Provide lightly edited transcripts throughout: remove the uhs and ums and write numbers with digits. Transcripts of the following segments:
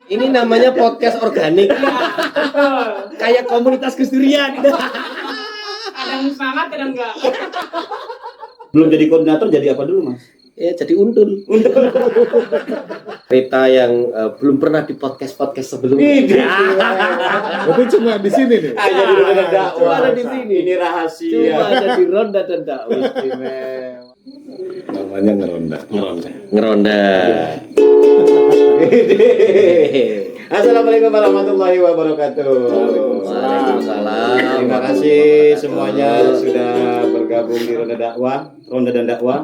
Ini namanya podcast organik. Kayak komunitas Gus Durian. Kadang semangat, kadang enggak. Belum jadi koordinator, jadi apa dulu, Mas? Ya jadi untul. Cerita yang belum pernah di podcast sebelumnya. Tapi cuma di sini nih. Jadi ada dakwah. Cuma ada di sini. Ini rahasia. Cuma ada di Ronda dan Dakwah. Namanya ngeronda. Ngeronda. Assalamualaikum warahmatullahi wabarakatuh. Waalaikumsalam. Terima kasih semuanya sudah bergabung di Ronda dan Dakwah.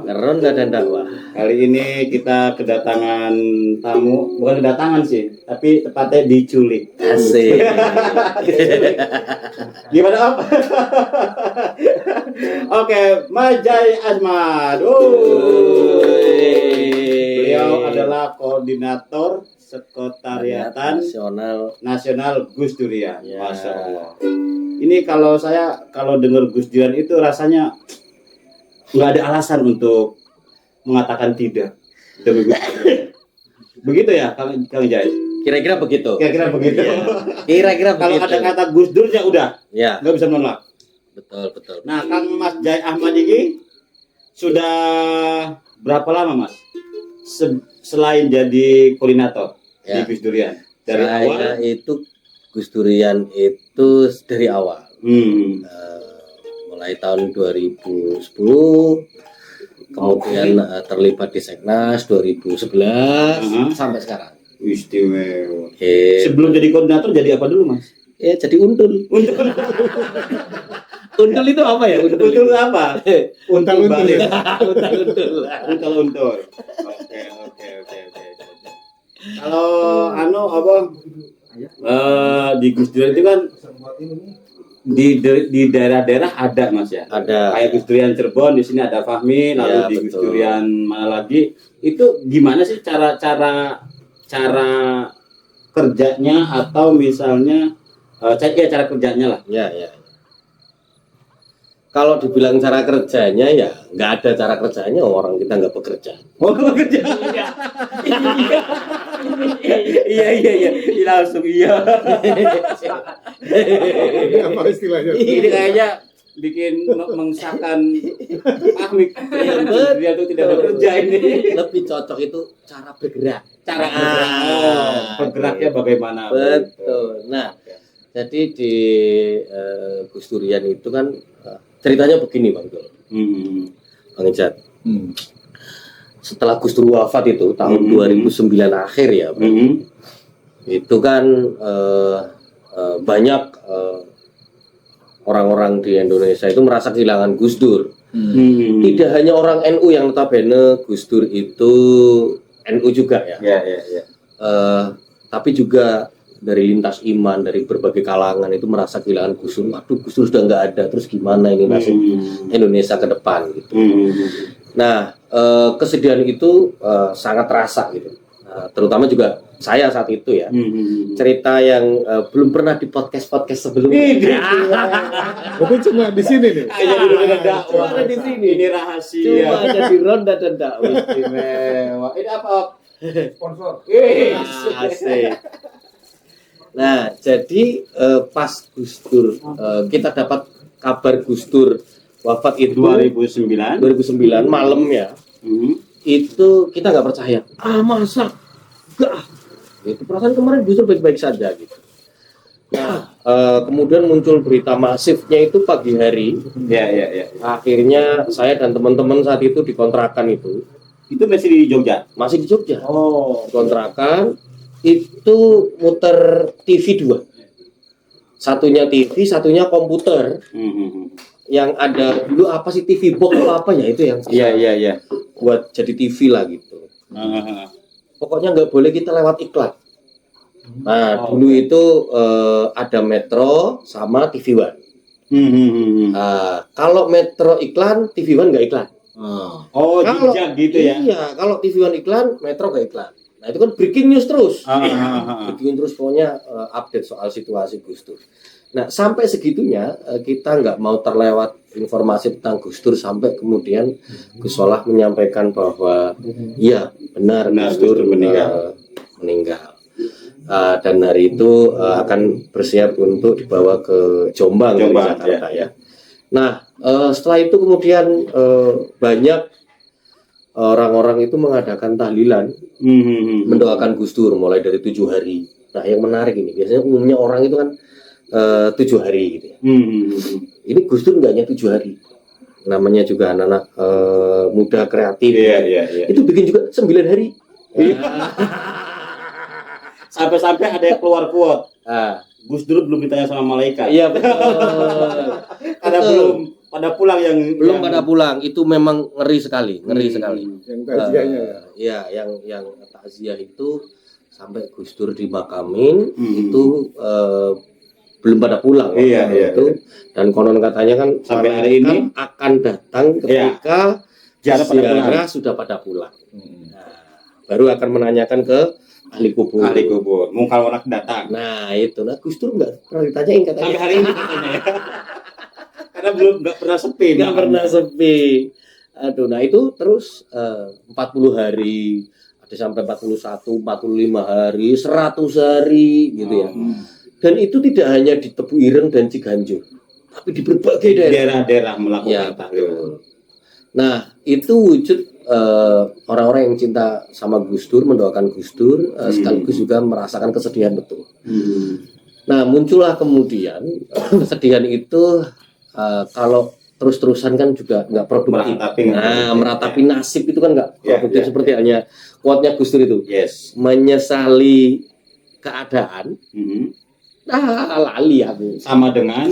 Ronda dan Dakwah. Kali ini kita kedatangan tamu, bukan kedatangan sih, tapi tepatnya diculik. Asik. Gimana Om? Oke, Mas Jai Ahmad. Beliau adalah koordinator sekretariatan nasional Gus Durian. Ya. Masya Allah. Ini kalau dengar Gus Durian itu rasanya nggak ada alasan untuk mengatakan tidak demi Gus Durian. Begitu ya, Kang Jai? Kira-kira begitu. Kira-kira begitu. Kira-kira Kalau begitu. ada kata Gus Dur ya udah, Ya, nggak bisa menolak. betul. Nah, Kang Mas Jai Ahmad ini sudah berapa lama, Mas? Selain jadi koordinator Ya. di Gus Durian dari Saya awal. itu Gus Durian itu dari awal. Mulai tahun 2010, kemudian terlibat di Seknas 2011 sampai sekarang. Istimewa. Oke. Sebelum jadi koordinator jadi apa dulu, Mas? Ya jadi untul. Untul itu apa ya? Untul apa? Untul balik. Untul. Oke. Kalau di Gus Durian itu kan di daerah-daerah ada, Mas ya. Ada. Kayak Gus Durian Cirebon, di sini ada Fahmi, lalu Ya, di Gus betul. Durian mana lagi? Itu gimana sih cara kerjanya atau misalnya cara kerjanya lah. Ya. Kalau dibilang cara kerjanya ya nggak ada cara kerjanya, orang kita nggak bekerja. Oh, kerja. Iya. Langsung iya. Ini apa istilahnya? Ini kayaknya bikin mengesahkan Ahmik. Dia tuh tidak bekerja ini. Lebih cocok itu cara bergerak. Cara bergeraknya bagaimana? Betul. Nah, jadi di Gus Durian itu kan ceritanya begini, Bang Dul. Bang Ijat. Setelah Gus Dur wafat itu tahun 2009 akhir ya, Bang. Itu kan banyak orang-orang di Indonesia itu merasa kehilangan Gus Dur. Tidak hanya orang NU yang notabene Gus Dur itu NU juga ya. Ya. Tapi juga dari lintas iman, dari berbagai kalangan itu merasa kehilangan Gus Dur. Waduh, Gus Dur sudah nggak ada, terus gimana ini nasib Indonesia ke depan gitu. Nah, kesedihan itu sangat terasa gitu. Terutama juga saya saat itu ya. Cerita yang belum pernah di podcast sebelumnya. Tapi cuma di sini nih. Jadi dakwah. Cuma ada di sini. Ini rahasia. Cuma ada di Ronda dan Dakwah. Istimewa. Ini apa? Sponsor. Asik. Nah, jadi pas Gus Dur kita dapat kabar Gus Dur wafat itu 2009 malam ya. Itu kita nggak percaya. Masa? Enggak. Itu perasaan kemarin Gus Dur baik-baik saja gitu. Nah, kemudian muncul berita masifnya itu pagi hari. Ya. Akhirnya saya dan teman-teman saat itu di kontrakan itu. Itu masih di Jogja? Masih di Jogja. Oh. Kontrakan itu muter TV 2. Satunya TV, satunya komputer. Yang ada dulu apa sih TV box apa ya itu yang Iya. buat jadi TV lah gitu. Pokoknya nggak boleh kita lewat iklan. Nah, dulu itu ada Metro sama TV One. Kalau Metro iklan, TV One nggak iklan. Oh, Kalau jejak gitu ya? Iya, kalau TV One iklan, Metro nggak iklan. Nah, itu kan breaking news terus. Breaking terus pokoknya update soal situasi Gus Dur. Nah, sampai segitunya kita nggak mau terlewat informasi tentang Gus Dur sampai kemudian Gus Solah menyampaikan bahwa iya benar Gus Dur meninggal. Dan hari itu akan bersiap untuk dibawa ke Jombang dari Jombang, Jakarta ya. Nah, setelah itu kemudian banyak orang-orang itu mengadakan tahlilan, mendoakan Gus Dur mulai dari 7 hari. Nah, yang menarik ini biasanya umumnya orang itu kan 7 hari gitu ya. Ini Gus Dur enggak hanya 7 hari. Namanya juga anak-anak muda kreatif. Iya. Itu bikin juga 9 hari. Sampai-sampai ada yang keluar quote. Ah, Gus Dur belum ditanya sama malaikat. iya betul. Karena Betul. belum pada pulang yang Pada pulang itu memang ngeri sekali. Yang takziahnya ya. Ya, yang takziah itu sampai Gus Dur dimakamin itu belum pada pulang Iya, waktu itu. Dan konon katanya kan Sampai hari ini akan datang ketika Ziarah pada pulang. ziarah sudah pada pulang. Nah, baru akan menanyakan ke ahli kubur. Ahli kubur, mungkal wanak datang. Nah itu, Gus Dur nggak pernah ditanyain katanya. Sampai hari ini katanya ya. Karena belum nggak pernah sepi. Nggak pernah sepi. Aduh, nah itu terus 40 hari, ada sampai 41, 45 hari, 100 hari gitu ya. Dan itu tidak hanya di Tebu Ireng dan Ciganjur, tapi di berbagai daerah. Daerah-daerah melakukan Ya, tahlilan. betul. Nah, itu wujud orang-orang yang cinta sama Gus Dur, mendoakan Gus Dur, sekaligus juga merasakan kesedihan betul. Nah, muncullah kemudian kesedihan itu kalau terus-terusan kan juga nggak produktif. Meratapi nasib itu kan nggak produktif seperti hanya quote-nya Gus Dur itu. Yes. Menyesali keadaan. Lali aku. Sama dengan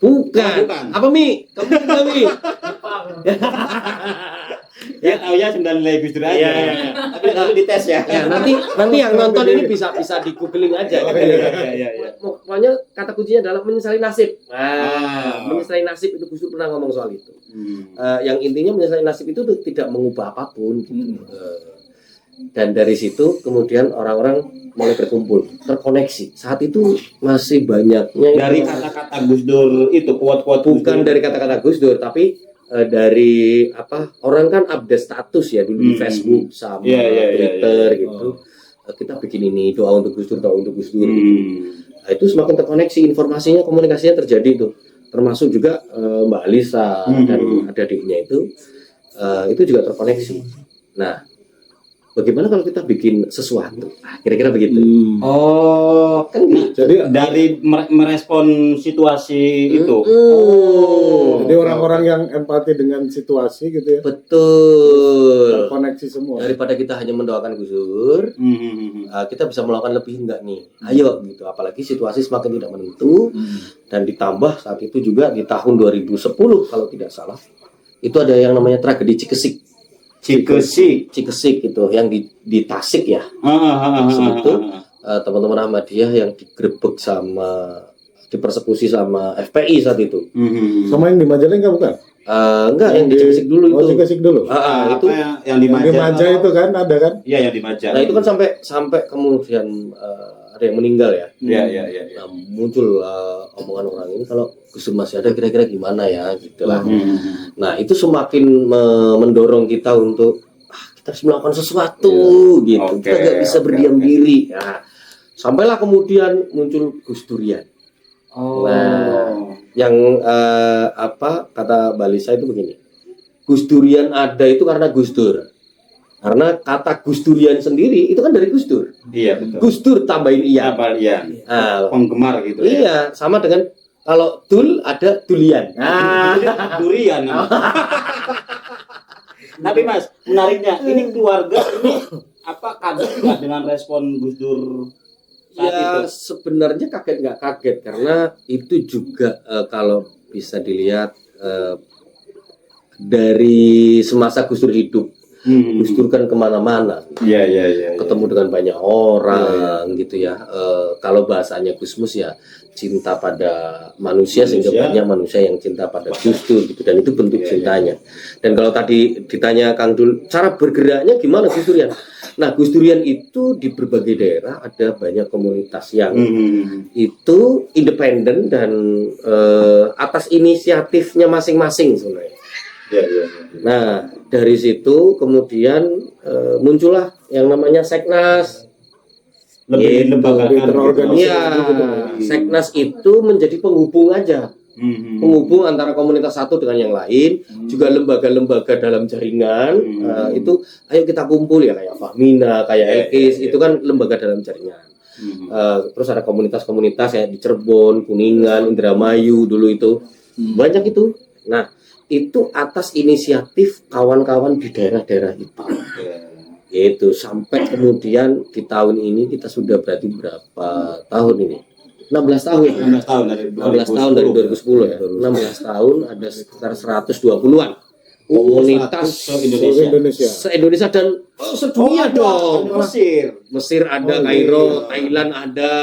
Bukan. Apa Mi? Kamu juga Mi? ya tahu ya 9 nilai Gus Dur aja. Tapi dites ya. Ya, nanti yang nonton ini bisa di googling aja. Pokoknya kata kuncinya adalah menyesali nasib. Menyesali nasib itu Gus Dur pernah ngomong soal itu. Yang intinya menyesali nasib itu tidak mengubah apapun. Dan dari situ kemudian orang-orang mulai berkumpul, terkoneksi. Saat itu masih banyaknya dari kata-kata Gus Dur itu, kuat-kuat bukan dari kata-kata Gus Dur, tapi dari orang kan update status ya dulu di Facebook sama Twitter gitu. Kita bikin ini, doa untuk Gus Dur, doa untuk Gus Dur. Nah, itu semakin terkoneksi, informasinya, komunikasinya terjadi itu. Termasuk juga Mbak Alisa dan adik-adiknya itu juga terkoneksi. Nah, bagaimana kalau kita bikin sesuatu? Kira-kira begitu. Kan Jadi dari merespon situasi itu. Jadi orang-orang yang empati dengan situasi gitu ya. Betul. Terkoneksi semua. Daripada kita hanya mendoakan Gus Dur, kita bisa melakukan lebih enggak nih? Ayo gitu. Apalagi situasi semakin tidak menentu dan ditambah saat itu juga di tahun 2010 kalau tidak salah itu ada yang namanya tragedi Cikesik itu yang di Tasik ya. Itu teman-teman Ahmadiyah yang digerebek sama dipersekusi sama FPI saat itu. Sama yang di Majalengka bukan? Enggak, yang di Cikesik dulu itu. Cikesik dulu. Itu yang di Maja itu kan ada kan? Iya, yang di Maja. Nah, itu kan sampai kemudian ada yang meninggal ya. Iya. Nah, muncul omongan orang ini kalau Gus Dur masih ada kira-kira gimana ya gitulah. Nah, itu semakin mendorong kita untuk kita harus melakukan sesuatu gitu. Kita nggak bisa berdiam diri. Nah, sampailah kemudian muncul Gus Durian. Nah, yang kata Balisa itu begini. Gus Durian ada itu karena Gus Dur. Karena kata Gus Durian sendiri itu kan dari Gus Dur. Iya, betul. Gus Dur tambahin iya. Penggemar gitu ya. Iya, sama dengan kalau dul ada dulian. Durian. Tapi Mas, menariknya ini keluarga ini kaget nggak dengan respon Gus Dur saat itu? Sebenarnya nggak kaget karena itu juga kalau bisa dilihat dari semasa Gus Dur hidup. Gus Dur kan kemana-mana, ketemu dengan banyak orang gitu ya. Kalau bahasanya Gusmus ya cinta pada manusia sehingga banyak manusia yang cinta pada Gus Dur gitu, dan itu bentuk cintanya. Dan kalau tadi ditanya Kang Dul, cara bergeraknya gimana Gus Durian? Nah, Gus Durian itu di berbagai daerah ada banyak komunitas yang itu independen dan atas inisiatifnya masing-masing sebenarnya. Nah, dari situ kemudian muncullah yang namanya Seknas. lebih Gitu. dilembagakan Lebih terorganisir. Iya, gitu. Seknas itu menjadi penghubung aja, penghubung antara komunitas satu dengan yang lain, juga lembaga-lembaga dalam jaringan itu, ayo kita kumpul ya kayak Fahmina, kayak Elkis, itu kan lembaga dalam jaringan. Terus ada komunitas-komunitas kayak di Cirebon, Kuningan, Indramayu dulu itu banyak itu. Nah, itu atas inisiatif kawan-kawan di daerah-daerah itu. Itu sampai kemudian di tahun ini kita sudah berarti berapa tahun ini? 16 tahun. 16 tahun dari 16 tahun dari 2010 ya. 16 tahun ada sekitar 120-an komunitas se-Indonesia. se-Indonesia dan sedunia dong. Mesir. Mesir ada, Oh, Kairo, iya. Thailand ada,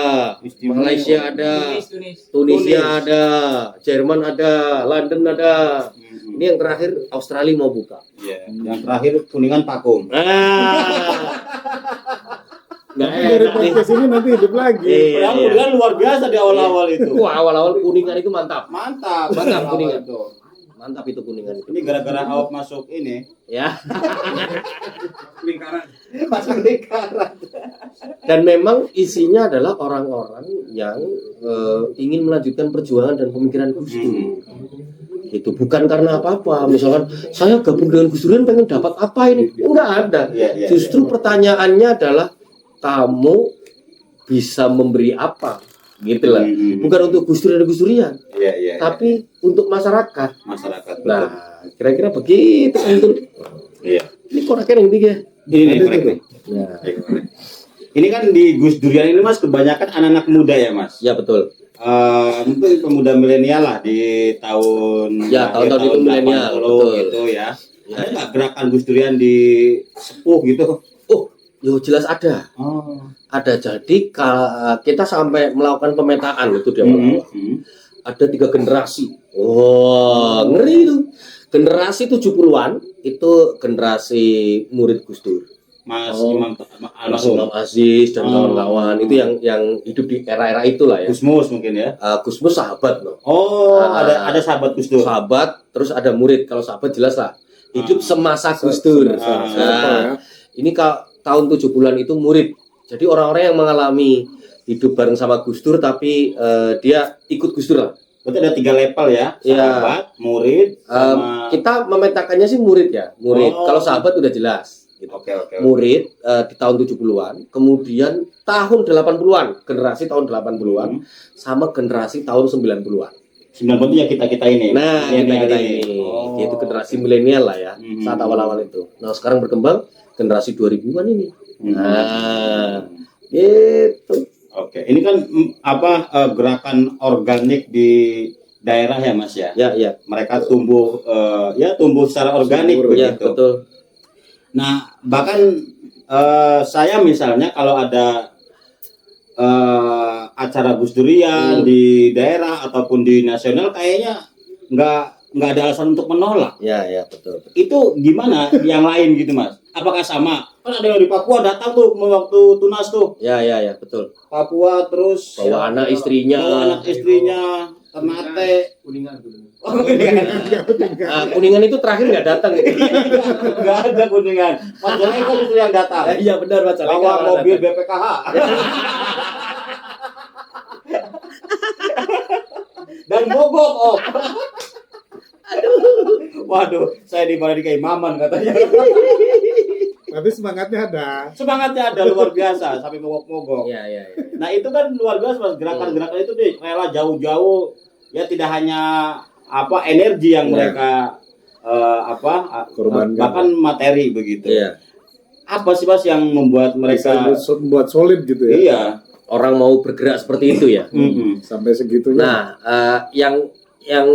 Istimewa. Malaysia ada, Tunis. Tunisia Tunis. ada, Jerman ada, London ada. Ini yang terakhir Australia mau buka. Iya. Yang terakhir Kuningan Pakung. Nggak Tapi dari enak nih. podcast ini nanti hidup lagi. Iya, Padahal iya. Kuningan luar biasa di awal-awal itu. Wah, awal-awal Kuningan itu mantap. Mantap. Mantap, awal Kuningan. itu. Mantap itu Kuningan itu. Ini gara-gara Awap masuk ini. Ya. Lingkaran. Masuk lingkaran. Dan memang isinya adalah orang-orang yang ingin melanjutkan perjuangan dan pemikiran Gus Dur. Itu bukan karena apa-apa. Misalkan saya gabung dengan Gus Dur pengen dapat apa ini? Enggak ada. Iya, iya, Justru iya. pertanyaannya adalah kamu bisa memberi apa? Gitu lah. Bukan untuk Gus Dur dan Gus Durian, Iya, iya. tapi untuk masyarakat. Masyarakat. Nah, kira-kira begitu untuk Iya. ini korakan yang tiga. Ini nih, korek nih. Nah, Ini kan di Gus Durian ini Mas kebanyakan anak-anak muda ya Mas. ya betul. Mungkin pemuda milenial lah di tahun Ya, tahun-tahun itu milenial, 80 betul. gitu ya. Ya, Ada nggak gerakan Gus Durian di sepuh gitu? Oh, yo jelas ada. Oh. Ada. Jadi kita sampai melakukan pemetaan itu di awal-awal. Ada 3 generasi. Wah, ngeri itu. Generasi 70-an itu generasi murid Gus Dur. Mas Oh. Imam Mas Imam Aziz dan kawan-kawan itu yang hidup di era-era itulah ya. Gusmus mungkin ya. Gus Mus sahabat loh. Oh, Ah. ada sahabat Gus Dur. Sahabat, terus ada murid. Kalau sahabat jelas lah. Hidup semasa Gus Dur. semasa. Nah, ini tahun 70-an itu murid. Jadi orang-orang yang mengalami hidup bareng sama Gus Dur tapi dia ikut Gus Dur lah. Berarti ada 3 level ya. Iya. Sahabat, murid, sama Kita memetakannya sih murid ya, murid. Oh. Kalau sahabat udah jelas. Gitu. Oke. Murid di tahun 70-an, kemudian tahun 80-an, generasi tahun 80-an sama generasi tahun 90-an. 90 ya kita ini. Nah, Milenial kita ini Oh. yaitu generasi milenial lah ya, Mhm. saat awal-awal itu. Nah, sekarang berkembang generasi 2000-an ini. Nah, gitu. Oke, ini kan gerakan organik di daerah ya Mas ya. Ya, ya. Mereka tumbuh tumbuh secara organik Subur, Ya, begitu. betul. Nah, bahkan saya misalnya kalau ada acara Gus Durian di daerah ataupun di nasional kayaknya nggak ada alasan untuk menolak. Ya, ya, betul. Itu gimana yang lain gitu Mas? Apakah sama? Kan ada yang di Papua datang tuh waktu Tunas tuh. Ya, ya, ya, betul. Papua terus Bawa anak istrinya. bawa anak istrinya, Ternate. Kuningan. Oh, Kuningan. Kuningan itu terakhir nggak datang. Nggak ada Kuningan. Mas Jaleko itu yang datang. Iya benar Mas. Bawa mobil BPKH. Dan mogok, oh. Waduh, saya dimana di keimaman katanya. Tapi semangatnya ada. Semangatnya ada luar biasa sampai mogok-mogok. Iya, iya, iya. Nah itu kan luar biasa Mas, gerakan-gerakan itu deh rela jauh-jauh ya, tidak hanya energi yang Iya. mereka Korbankan. bahkan materi begitu. Iya. Apa sih Mas yang membuat Bisa mereka membuat solid gitu ya. iya. Orang mau bergerak seperti itu ya. Mm-mm. Sampai segitunya. Nah, yang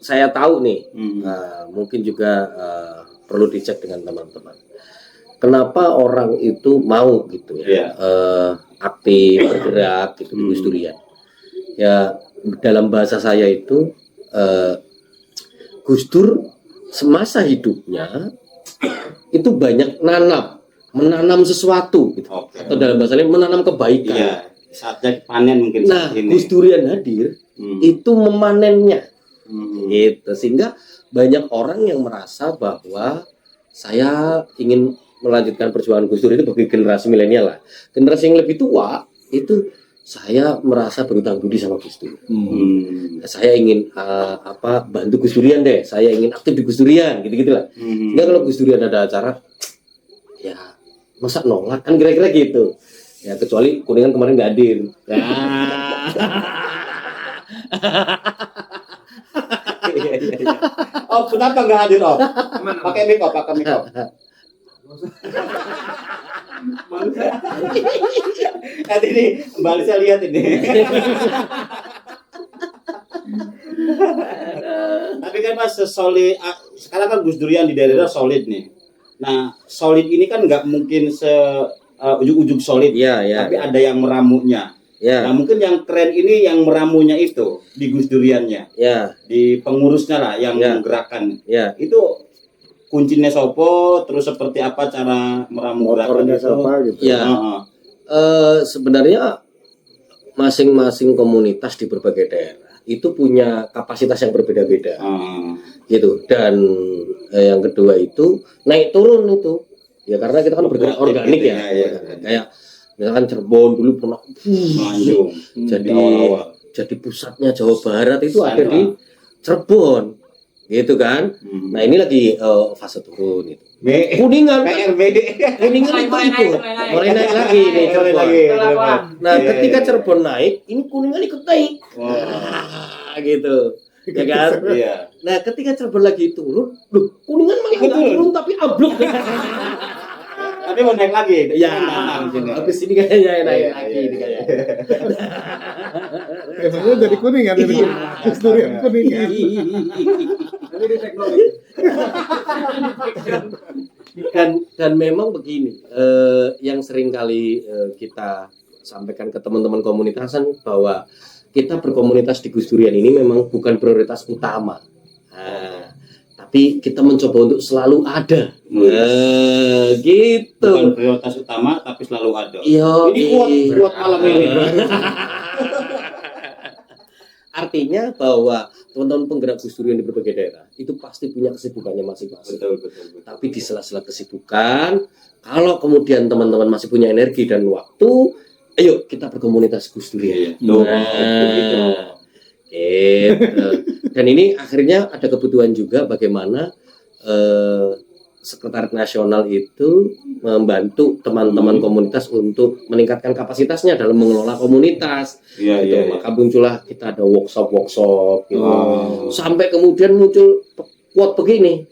saya tahu nih, Mm-mm. mungkin juga perlu dicek dengan teman-teman. Kenapa orang itu mau gitu ya, Iya. aktif bergerak gitu di Gus Durian? Ya dalam bahasa saya itu Gus Dur semasa hidupnya itu banyak menanam sesuatu gitu. Oke. Atau dalam bahasa lain menanam kebaikan. Iya, saatnya panen mungkin Nah, saat ini. Gus Durian hadir Hmm. itu memanennya. Hmm. Gitu, sehingga banyak orang yang merasa bahwa saya ingin melanjutkan perjuangan Gus Dur itu bagi generasi milenial lah. Generasi yang lebih tua itu saya merasa berutang budi sama Gus Dur. Saya ingin bantu Gus Durian deh. Saya ingin aktif di Gus Durian, gitu-gitulah. Sehingga kalau Gus Durian ada acara, ya masa nolak kan kira-kira gitu. Ya kecuali Kuningan kemarin nggak hadir. Ya. Oh, kenapa nggak hadir, Om? Pakai mic, Om, pakai mic, Om. Nanti nih, Mbak Alisa lihat ini. Tapi kan Mas, solid, sekarang kan Gus Durian di daerah solid nih. Nah, solid ini kan nggak mungkin ujung-ujung solid, tapi ada yang meramunya. Nah, mungkin yang keren ini yang meramunya itu di Gus Duriannya, di pengurusnya lah yang menggerakkan. Itu kuncinya sopo, terus seperti apa cara meramu gerakan itu? Gitu. Sebenarnya masing-masing komunitas di berbagai daerah itu punya kapasitas yang berbeda-beda, gitu. Dan yang kedua itu naik turun itu, ya karena kita kan bergerak organik ya. Kayak misalkan Cirebon dulu pernah jadi pusatnya Jawa Barat itu ada di Cirebon, gitu kan. Nah ini lagi fase turun itu. Kuningan Kuningan itu mulai naik lagi nih Cirebon. Nah ketika Cirebon naik, ini Kuningan ikut naik. Gitu. Ya kan? Nah ketika Cirebon lagi turun, Kuningan malah ikut turun tapi ambruk. Tapi mau naik lagi. Ya, habis ini kayaknya naik lagi ini kayaknya. Biasanya jadi Kuningan, Gus Durian Kuningan. Ini teknologi. Dan memang begini, yang sering kali kita sampaikan ke teman-teman komunitasan bahwa kita berkomunitas di Gus Durian ini memang bukan prioritas utama. Tapi kita mencoba untuk selalu ada. Gitu. Bukan prioritas utama tapi selalu ada. Ini kuat malam ini. Artinya bahwa teman-teman penggerak Gus Durian di berbagai daerah itu pasti punya kesibukannya masing-masing. Betul. Tapi di sela-sela kesibukan, kalau kemudian teman-teman masih punya energi dan waktu, ayo kita berkomunitas Gus Durian. Gitu. Dan ini akhirnya ada kebutuhan juga bagaimana Sekretariat Nasional itu membantu teman-teman komunitas untuk meningkatkan kapasitasnya dalam mengelola komunitas. Maka muncullah kita ada workshop gitu. Sampai kemudian muncul quote begini,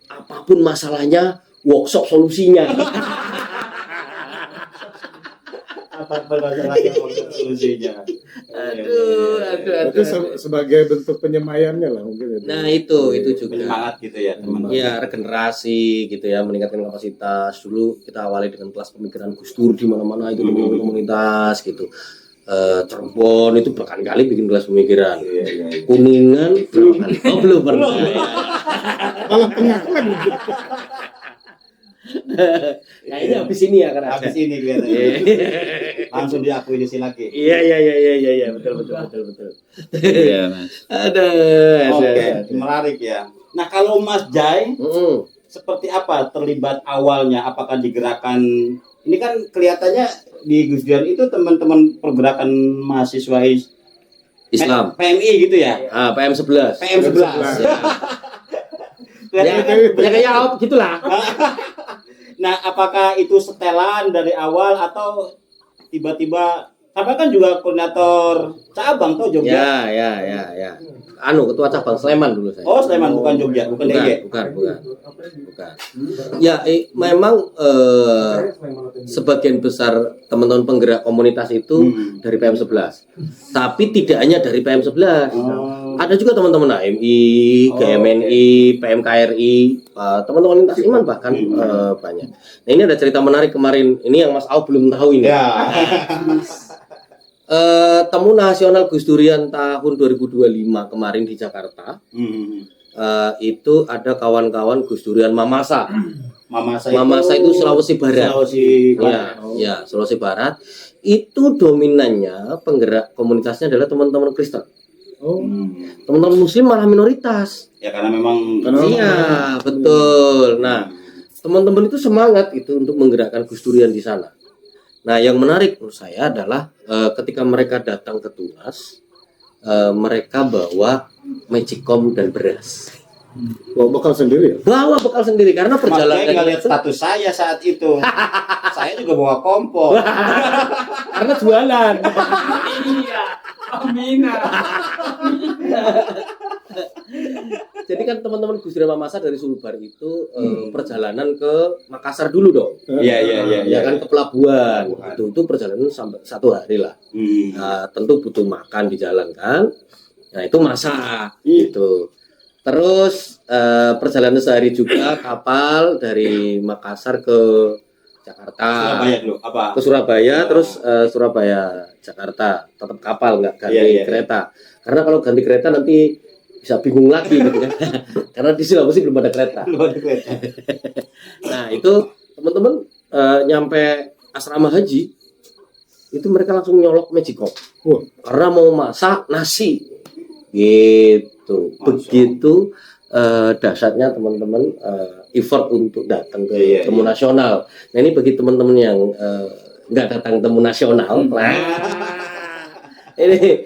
apapun masalahnya workshop solusinya. Apapun masalahnya workshop solusinya. Itu sebagai bentuk penyemayannya lah mungkin. Nah itu juga penyemangat gitu ya teman-teman. Ya regenerasi gitu ya, meningkatkan kapasitas. Dulu kita awali dengan kelas pemikiran Gus Dur di mana-mana itu di komunitas gitu. Cirebon itu berkali-kali bikin kelas pemikiran. Kuningan berapa kali? Oh belum pernah. Malah pengakuan. Kayaknya habis ini ya karena habis ini kelihatannya. Langsung diakui di sini lagi. Iya betul. Iya Mas. Oke, menarik ya. Nah kalau Mas Jai, seperti apa terlibat awalnya? Apakah digerakkan? Ini kan kelihatannya di Gus Durian itu teman-teman pergerakan mahasiswa Islam PMI gitu ya? PM 11. Ya kayak gitulah. Nah, apakah itu setelan dari awal atau tiba-tiba? Sampai kan juga koordinator cabang tuh Jogja. Ya. Ketua cabang Sleman dulu saya. Oh, Sleman bukan Jogja, bukan DIY. Bukan. Ya, memang sebagian besar teman-teman penggerak komunitas itu dari PM 11. Tapi tidak hanya dari PM 11. Ada juga teman-teman AMI, GMNI, PMKRI, teman-teman lintas iman bahkan banyak. Nah, ini ada cerita menarik kemarin. Ini yang Mas Au belum tahu ini. Ya. Temu nasional Gus Durian tahun 2025 kemarin di Jakarta. Itu ada kawan-kawan Gus Durian Mamasa. Mamasa itu Sulawesi Barat. Sulawesi Barat. Itu dominannya penggerak komunitasnya adalah teman-teman Kristen. Teman-teman Muslim malah minoritas. Ya karena memang. Iya betul. Nah teman-teman itu semangat itu untuk menggerakkan Gus Durian di sana. Nah, yang menarik menurut saya adalah ketika mereka datang ke Tunas, mereka bawa magicom dan beras. Bawa bekal sendiri ya? Bawa bekal sendiri karena Mas Jai perjalanan nggak lihat status saya saat itu. Saya juga bawa kompor. karena jualan. Iya. Amina. Jadi kan teman-teman Gus Dur sama Masa dari Sulbar itu perjalanan ke Makassar dulu dong. Iya. Ya kan ke pelabuhan. Itu perjalanan sampai 1 hari lah. Nah, tentu butuh makan di jalan kan. Nah, itu masak gitu. Terus perjalanan sehari juga kapal dari Makassar ke Jakarta. Surabaya dulu apa? Ke Surabaya, terus Surabaya Jakarta, tetap kapal nggak ganti Iya. kereta. Karena kalau ganti kereta nanti bisa bingung lagi gitu kan. Karena di Sulawesi belum ada kereta. Nah, itu teman-teman nyampe asrama haji itu mereka langsung nyolok magicom. Wah. Karena mau masak nasi. Gitu. Begitu dahsyatnya teman-teman effort untuk datang ke temu nasional. Nah, ini bagi teman-teman yang nggak datang temu nasional, ini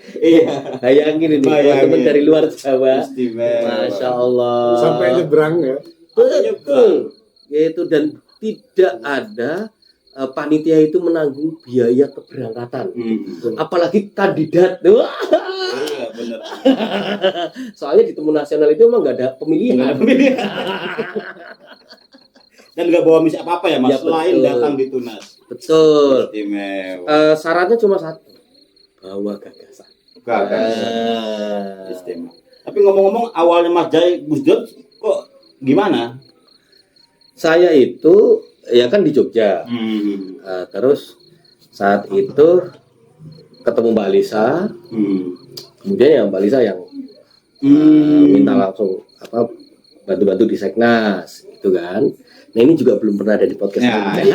bayangin ini teman-teman dari luar Jawa, Masya Allah, Sampai nyebrang ya. betul, gitu, dan tidak ada panitia itu menanggung biaya keberangkatan, apalagi kandidat. Wah. Iya benar. Soalnya di temu nasional itu emang nggak ada pemilihan. Dan nggak bawa misi apa-apa ya Mas, Ya, selain betul. datang di Tunas. Betul. Istimewa. Syaratnya cuma satu, bawa gagasan. Istimewa. Tapi ngomong-ngomong awalnya Mas Jai Gus Dur kok gimana? Saya itu ya kan di Jogja. Terus saat itu ketemu Mbak Alisa, kemudian ya Mbak Alisa yang minta langsung bantu-bantu di Seknas, gitu kan. Nah, ini juga belum pernah ada di podcast. Ya, ini.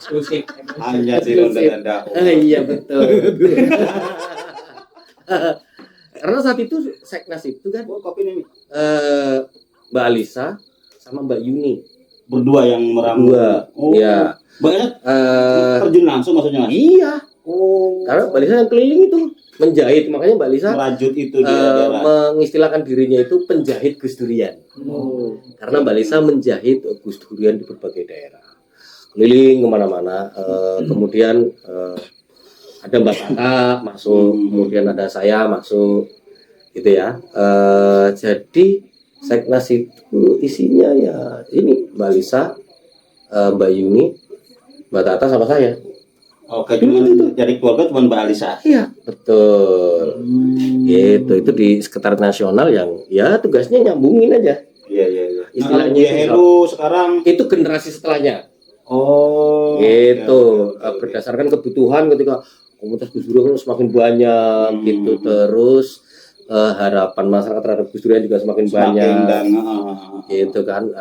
Eksklusif. hanya di Ronda dan Dakwah. Iya betul. Karena saat itu Seknas itu kan Oh, kopi nih. Mbak Alisa sama Mbak Yuni Berdua yang meramu. dua. Oh, Ya. banyak Eh, terjun langsung maksudnya Mas. iya. Oh, Karena Mbak Lisa yang keliling itu menjahit, makanya Mbak Lisa merajut itu di daerah. mengistilahkan dirinya itu penjahit Gus Durian. Oh. Karena Mbak Lisa menjahit Gus Durian di berbagai daerah, keliling kemana-mana. Kemudian ada Mbak Tata masuk, kemudian ada saya masuk, gitu ya. Jadi Seknas itu isinya ya ini Mbak Lisa, Mbak Yuni, Mbak Tata sama saya. Oke, cuman dari keluarga cuma Mbak Alisa. Iya, betul. Itu di sekretariat nasional yang ya tugasnya nyambungin aja. Iya. Istilahnya Nah, Heru sekarang. Itu generasi setelahnya. Oh. Gitu. oke. Berdasarkan kebutuhan ketika komunitas Gus Dur kan semakin banyak gitu, terus harapan masyarakat terhadap Gus Durian juga semakin banyak. Dan, Gitu kan.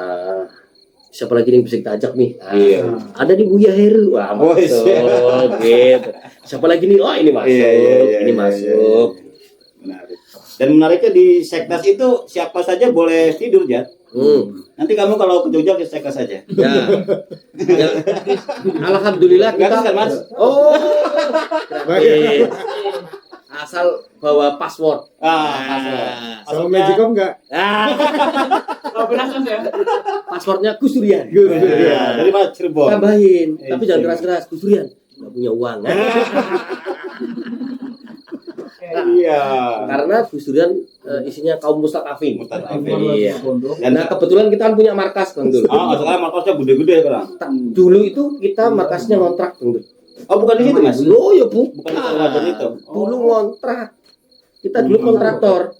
Siapa lagi yang bisa kita ajak nih? Iya. Ada di Buya Heru. Wah, Oh, masuk. iya. Gitu. Siapa lagi nih? Oh, ini masuk. Iya, Ini masuk. Menarik. Dan menariknya di Seknas itu siapa saja boleh tidur, Jat. Nanti kamu kalau ke Jogja ke Seknas saja. Ya. Ya. Alhamdulillah Gratis kita. kan, Mas? Oh. Gratis. Asal bawa password. Sama magicom enggak? Oh, benar Mas ya. Passwordnya Gus Durian. Iya, dari Mas Cirebon. Tambahin, tapi jangan keras-keras. Gus Durian nggak punya uang. Iya. Karena Gus Durian isinya kaum mustadafin. Iya. Dan Nah, kebetulan kita kan punya markas, Bang Dul. sekarang markasnya gede-gede sekarang. Dulu itu kita markasnya ngontrak, Bang Dul. Oh, bukan di situ, Mas. Oh ya bukan. Bukan di Ramadan itu. Dulu ngontrak. Kita dulu kontraktor.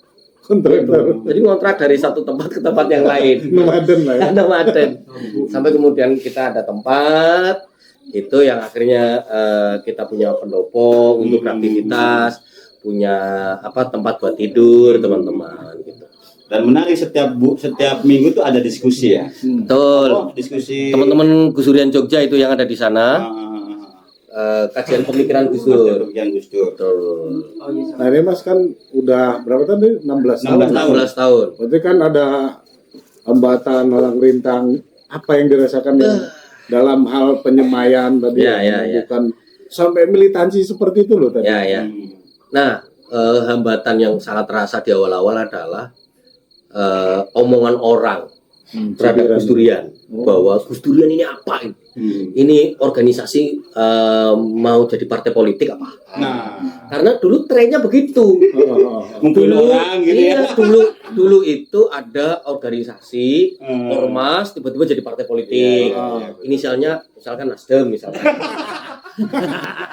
Kontraktor. Jadi ngontrak dari satu tempat ke tempat yang lain. Nomaden lah ya. Nomaden. Sampai kemudian kita ada tempat itu yang akhirnya kita punya pendopo untuk beraktivitas, punya tempat buat tidur teman-teman gitu. Dan menarik setiap minggu itu ada diskusi ya. Betul. Oh, diskusi. Teman-teman Gus Durian Jogja itu yang ada di sana, kajian pemikiran Gus Dur. Yang Gus Dur. Betul. Oh iya. Nah ini Mas kan udah berapa tadi? 16 tahun. 16 tahun. Berarti kan ada hambatan, orang rintang. Apa yang dirasakan yang dalam hal penyemaian tadi, bukan sampai militansi seperti itu loh tadi. Ya. Nah, hambatan yang sangat terasa di awal-awal adalah omongan orang terhadap Gus Durian, bahwa Gus Durian ini apa ini? Ini organisasi mau jadi partai politik apa? Nah, karena dulu trennya begitu. ngumpulin orang gitu ya. Dulu itu ada organisasi ormas tiba-tiba jadi partai politik. Inisialnya misalkan Nasdem misalkan.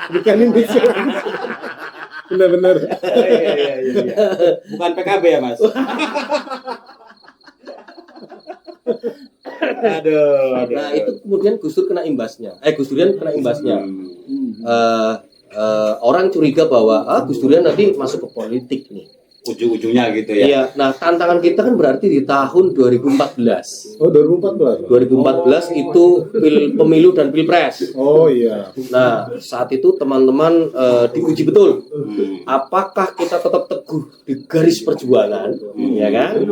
Bukan ini. Benar-benar. Iya. Bukan PKB ya, Mas? Aduh. Nah, itu kemudian Gus Dur kena imbasnya. Gus Durian kena imbasnya. Orang curiga bahwa Gus Durian nanti masuk ke politik nih. Ujung-ujungnya gitu ya. Iya. Nah, tantangan kita kan berarti di tahun 2014. Oh, 2014. 2014 itu pemilu dan pilpres. Oh iya. Nah, saat itu teman-teman diuji betul. Apakah kita tetap teguh di garis perjuangan, ya kan?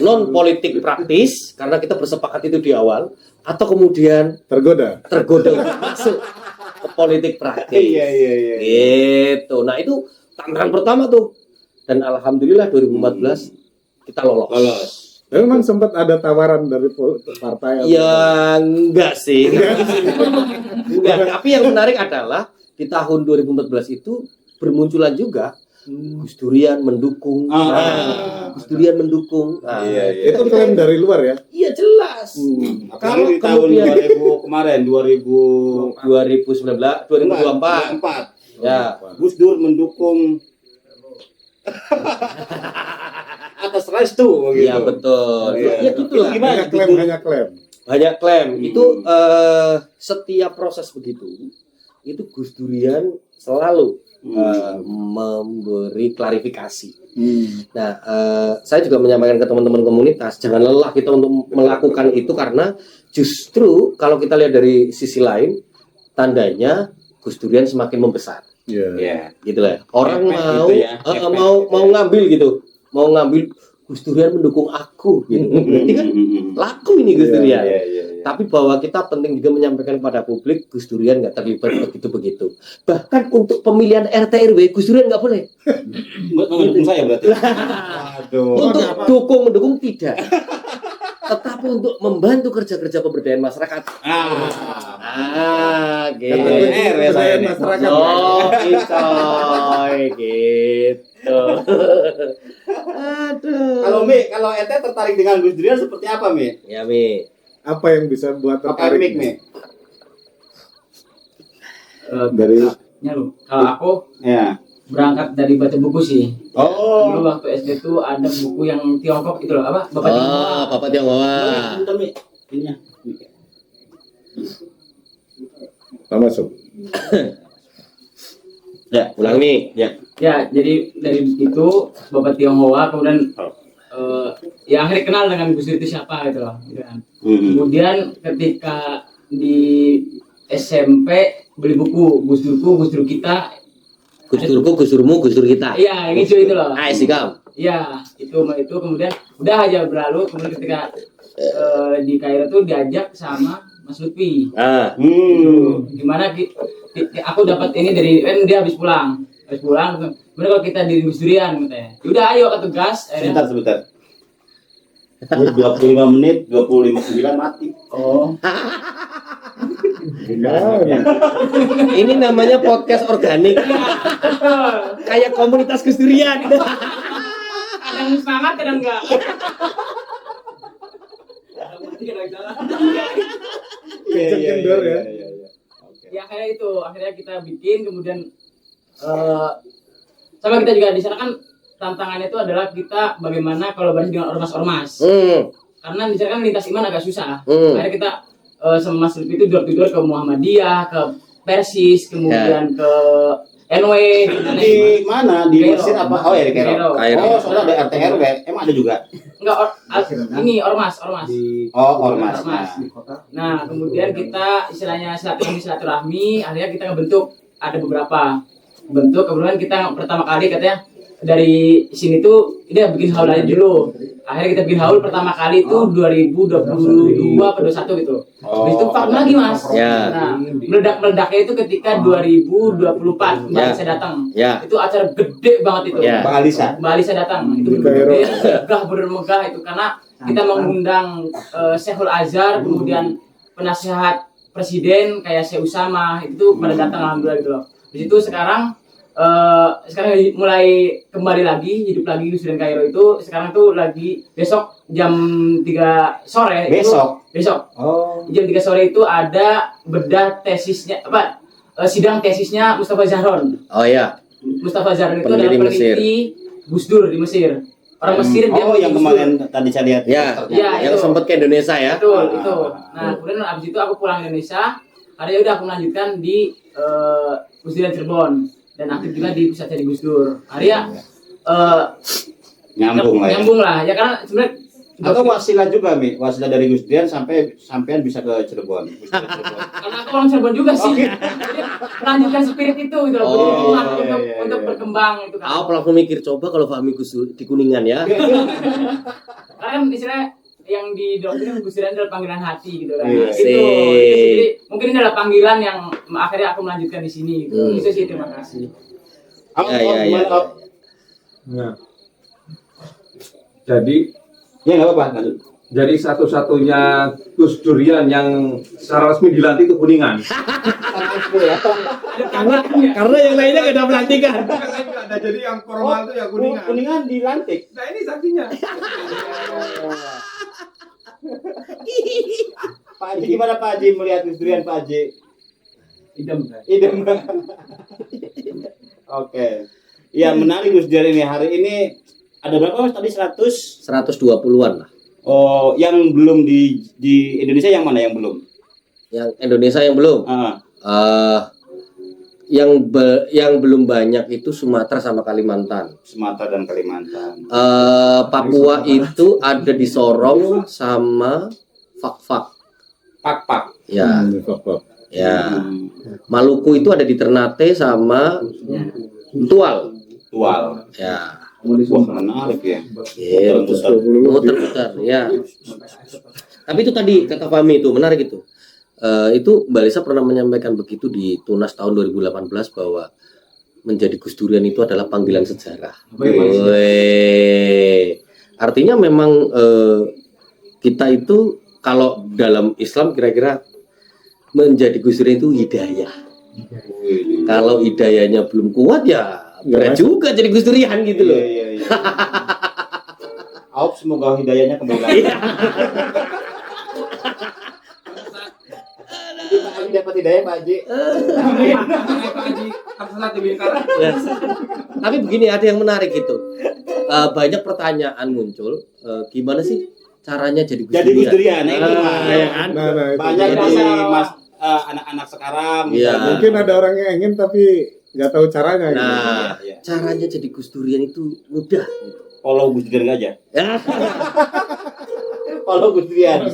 Non politik praktis karena kita bersepakat itu di awal, atau kemudian Tergoda. untuk masuk ke politik praktis. Iya. Gitu. Nah, itu tantangan pertama tuh. Dan alhamdulillah 2014 kita lolos. Memang sempat ada tawaran dari partai. Ya enggak sih. Enggak. Tapi yang menarik adalah di tahun 2014 itu bermunculan juga Gus Durian mendukung. Gus Durian mendukung. Itu klaim dari luar ya? Iya jelas. Kalau di tahun 2000 kemarin 2019 2024. Ya. Gus Dur mendukung atas restu gitu. Iya betul. Ya gitu lah. Gimana? Hanya klaim. Banyak klaim. Itu setiap proses begitu. Itu Gus Durian selalu memberi klarifikasi. Nah, saya juga menyampaikan ke teman-teman komunitas, jangan lelah kita untuk melakukan itu karena justru kalau kita lihat dari sisi lain, tandanya Gus Durian semakin membesar. Iya. Gitu lah. Orang mau gitu ya. mau ngambil gitu, mau ngambil Gus Durian mendukung aku gitu. Berarti kan laku ini Gus Durian. Tapi bahwa kita penting juga menyampaikan kepada publik Gus Durian nggak terlibat begitu. Bahkan untuk pemilihan RT RW Gus Durian nggak boleh. Mendukung saya berarti. Aduh. Untuk mendukung tidak. Tetapi untuk membantu kerja-kerja pemberdayaan masyarakat. Gitu. RW saya nih. Masyarakat. Oh, gitu. Aduh. Kalau ente tertarik dengan Gus Durian seperti apa, Mi? Ya, Mi. Apa yang bisa buat tertarik? Mi? Dari Kalau aku berangkat dari baca buku sih. Dulu waktu SD tuh ada buku yang Tiongkok itu loh, apa? Bapak Tiongkok. Bapak Tiongkok. Bentar, Mi. Ininya. masuk. Ya, ulang nih. Ya, jadi dari itu Bapak Tionghoa kemudian ya akhirnya kenal dengan Gus Dur itu siapa gitu loh, gitu kan. Kemudian ketika di SMP beli buku Gus Dur kita. Gus Durku, Gus Durmu, Gus Dur kita. Iya, yang itu loh. Sikam. Iya, itu kemudian udah aja berlalu, kemudian ketika di Kairo tuh diajak sama Mas Lutfi. Gimana aku dapat ini dari dia habis pulang. Kemudian kalau kita di Gus Durian katanya. Udah ayo ke tugas. Sebentar. 25 menit, 25.9 mati. Oh. Ini namanya podcast organik. Kayak komunitas Gus Durian. Kadang semangat, kadang enggak. Kendor ya. Ya kayak itu, akhirnya kita bikin, kemudian sama kita juga di sana kan tantangannya itu adalah kita bagaimana kolaborasi dengan ormas-ormas. Karena di sana kan lintas iman agak susah. Akhirnya kita sama Mas Lutfi itu door-to-door ke Muhammadiyah, ke Persis, kemudian ke NW. Di mana? Di Kairo. Mesir apa? Oh ya di Kairo. Kairo. Oh, soalnya ada RT RW. Emang ada juga? Enggak, ini ormas. Oh, ormas. Nah, kemudian kita istilahnya silaturahmi, akhirnya kita ngebentuk ada beberapa bentuk. Kemudian kita pertama kali katanya dari sini tuh dia bikin haul aja dulu. Akhirnya kita bikin haul pertama kali itu 2022 atau 21 gitu. Habis itu vakum lagi Mas. Ya. Nah, meledak-meledaknya itu ketika 2024 Mbak Alisa datang. Ya. Itu acara gede banget itu. Ya. Mbak Alisa. Mbak Alisa datang. Itu gede, megah, bener megah itu karena kita mengundang Syekhul Azhar, kemudian penasehat presiden kayak Syekh Usama itu pada datang alhamdulillah gitu loh. Di situ sekarang mulai kembali lagi hidup lagi Gus Durian Kairo itu sekarang tuh lagi besok jam 3 sore besok jam 3 sore itu ada bedah tesisnya sidang tesisnya Mustafa Zahron. Oh ya. Mustafa Zahron itu Peneliti adalah peneliti Gus Dur di Mesir. Orang Mesir dia yang kemarin tadi saya lihat. Ya, yang sempat ke Indonesia ya. Betul, itu. Nah, kemudian abis itu aku pulang ke Indonesia. Hari udah aku melanjutkan di Gus Durian Cirebon dan aktif juga di pusat jadi Gus Dur. Arya nyambung lah ya karena sebenarnya atau wasilah juga Mi, wasilah dari Gus Durian sampean bisa ke Cirebon. Karena aku orang Cirebon juga sih. Jadi melanjutkan spirit itu gitu loh. Untuk berkembang itu kan. Aku langsung mikir coba kalau Fahmi Gus di Kuningan ya. Karena kan istilahnya yang di doktrin Gus Durian adalah panggilan hati gitu kan. Gitu. Jadi mungkin ini adalah panggilan yang akhirnya aku melanjutkan di sini gitu. Itu sih, terima kasih. Nah. Jadi ya nggak apa-apa. Jadi satu-satunya Gus Durian yang secara resmi dilantik itu Kuningan. Karena yang lainnya nggak ada pelantikan. Ada jadi yang formal itu ya Kuningan. Kuningan dilantik. Nah ini saksinya. Pak Haji, gimana Pak Haji melihat Gus Durian Pak Haji? Idem. Oke. Ya menarik Gus Durian ini. Hari ini ada berapa Mas tadi 120-an lah. Oh, yang belum di Indonesia yang mana yang belum? Yang Indonesia yang belum. Yang belum banyak itu Sumatera sama Kalimantan. Sumatera dan Kalimantan. Papua itu ada di Sorong sama Fakfak. Pak. Ya. Ya. Maluku itu ada di Ternate sama Tual. Ya. Wah, menarik ya. Muter-muter ya. Tapi itu tadi kata Fahmi itu menarik itu. Itu Mbak Lisa pernah menyampaikan begitu di Tunas tahun 2018 bahwa menjadi Gus Durian itu adalah panggilan sejarah. Artinya memang kita itu kalau dalam Islam kira-kira menjadi Gus Durian itu hidayah. Kalau hidayahnya belum kuat ya berat juga jadi Gus Durian gitu loh. Iya. Aop semoga hidayahnya kembali lagi. Pak Haji dapat hidayah Pak Haji. Tapi begini ada yang menarik itu. Banyak pertanyaan muncul. Gimana sih caranya jadi Gus Durian? Durian? Banyak dari anak-anak sekarang. Ya. Mungkin ada orang yang ingin tapi nggak tahu caranya. Nah, gitu. caranya jadi Gus Durian itu mudah. Gitu. Follow Gus Durian aja. Follow Gus Durian.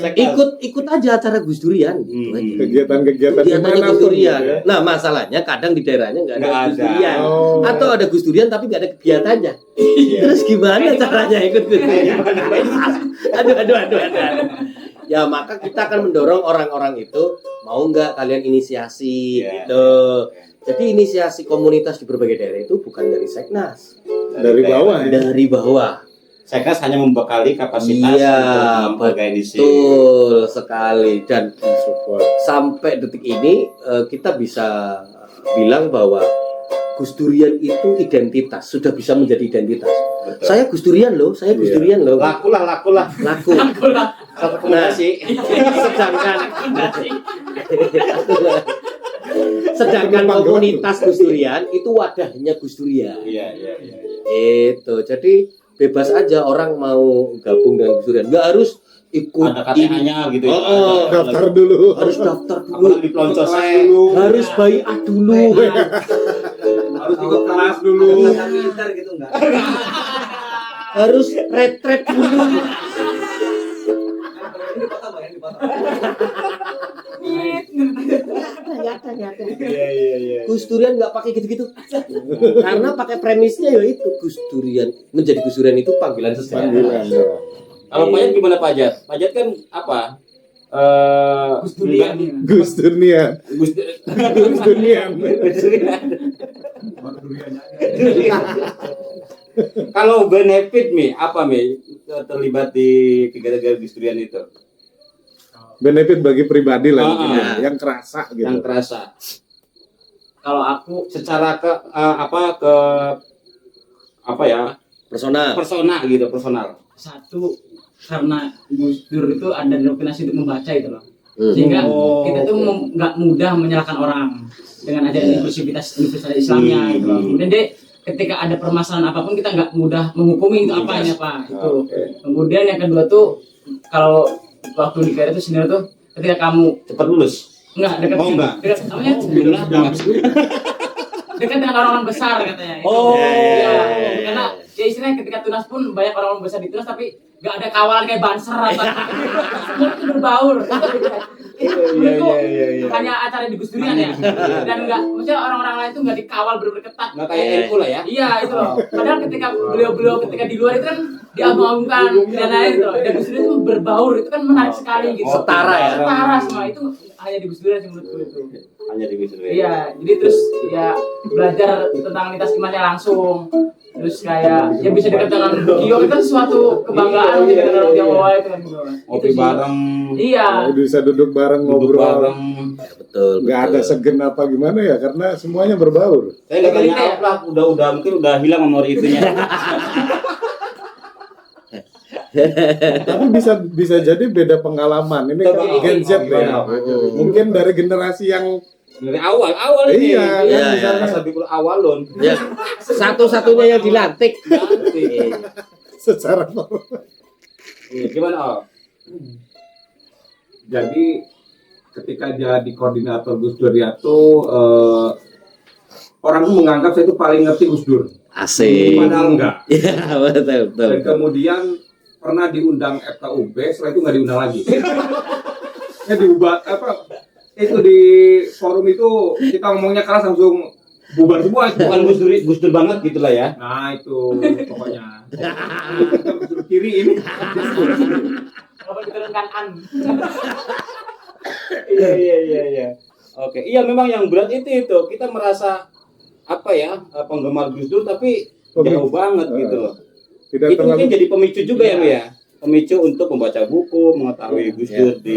Ikut aja acara Gus Durian. Gitu aja. Kegiatan Gus Durian. Ya. Nah, masalahnya kadang di daerahnya nggak ada Gus Durian. Oh. Atau ada Gus Durian tapi nggak ada kegiatannya. Terus gimana caranya ikut Gus Durian? Aduh. Ya maka kita akan mendorong orang-orang itu mau nggak kalian inisiasi gitu. Jadi inisiasi komunitas di berbagai daerah itu bukan dari Seknas, dari bawah. Dari bawah. Seknas hanya membekali kapasitas untuk organisasi. Betul sekali dan sampai detik ini kita bisa bilang bahwa Gus Durian itu identitas, sudah bisa menjadi identitas. Betul. Saya Gus Durian loh, Laku lah. Sedangkan komunitas Gus Durian itu wadahnya Gus Durian. Iya. Itu. Jadi bebas aja orang mau gabung dengan Gus Durian. Enggak harus ikut ada KTA-nya gitu ya. Daftar dulu. Harus daftar dulu. Di peloncosan Harus baiat dulu. Harus ikut kelas dulu. militer gitu enggak? Harus retret dulu. Iya. Gus Durian nggak pakai gitu-gitu. Karena pakai premisnya ya itu Gus Durian. Menjadi Gus Durian itu panggilan seseorang. Kalau Pajat gimana Pajat? Pajat kan apa? Gus Durian. Gus Durian. Gus Durian. Kalau benefit apa terlibat di kegiatan Gus Durian itu? Benefit bagi pribadi lah, yang Ah. kerasa gitu. Yang kerasa. Kalau aku Secara Persona. personal. satu karena Gus Dur itu ada doktrinasi untuk membaca itu loh. Hmm. Sehingga Oh, kita tuh nggak mudah menyalahkan orang dengan ajaran universitas Islamnya gitu loh. Kemudian dia ketika ada permasalahan apapun kita nggak mudah menghukumi itu apa ini apa itu. Kemudian yang kedua tuh kalau waktu di KRI itu sebenarnya tuh ketika kamu Cepat lulus. dekat enggak. dekat namanya dekat dengan orang-orang besar katanya. Oh. Iya. Karena ya istilahnya ketika tunas pun banyak orang-orang besar di tunas tapi nggak ada kawalan kayak banser atau semua itu berbaur. Iya. Hanya acara di Gus Durian ya. Dan nggak, maksudnya orang-orang lain tuh nggak dikawal benar-benar ketat. Nggak kayak NU lah ya. Iya itu loh. Padahal ketika beliau ketika di luar itu kan diagung-agungkan dan lain itu loh. Dan Gus Durian itu berbaur itu kan menarik sekali gitu. Setara ya. Setara semua itu hanya di Gus Durian sih menurutku itu. Hanya di Gus Durian. Iya, jadi terus ya belajar tentang lintas imannya langsung. Terus kayak ya bisa dekat dengan Gio itu kan suatu kebanggaan gitu dengan Jawa itu kan. Ngopi bareng. Iya. Bisa duduk bareng, Duduk ngobrol. bareng. Ya, betul. Nggak ada segen apa gimana ya, karena semuanya berbaur. Saya nggak tanya apa, mungkin udah hilang memori itunya. Tapi bisa jadi beda pengalaman. Ini kan Gen Z ya. Mungkin dari generasi yang Dari awal ini. Iya, iya. Pas lebih awalun. Ya, satu-satunya yang dilantik. secara Gimana? Jadi ketika jadi koordinator Gus Dur itu orang tuh menganggap saya itu paling ngerti Gus Dur. Asik. Padahal enggak. Iya, betul. Dan kemudian pernah diundang FKUB, setelah itu nggak diundang lagi. Diubah itu di forum itu kita ngomongnya keras langsung bubar semua itu. Bukan Gus Dur banget gitulah ya. Nah itu pokoknya. Kita Gus Dur kiri ini. Kalau diturunkan an. Iya. Oke, iya memang yang berat itu kita merasa penggemar Gus Dur tapi jauh banget gitu loh. tidak Itu mungkin terlalu jadi pemicu juga ya. Pemicu untuk membaca buku, mengetahui Gus Dur di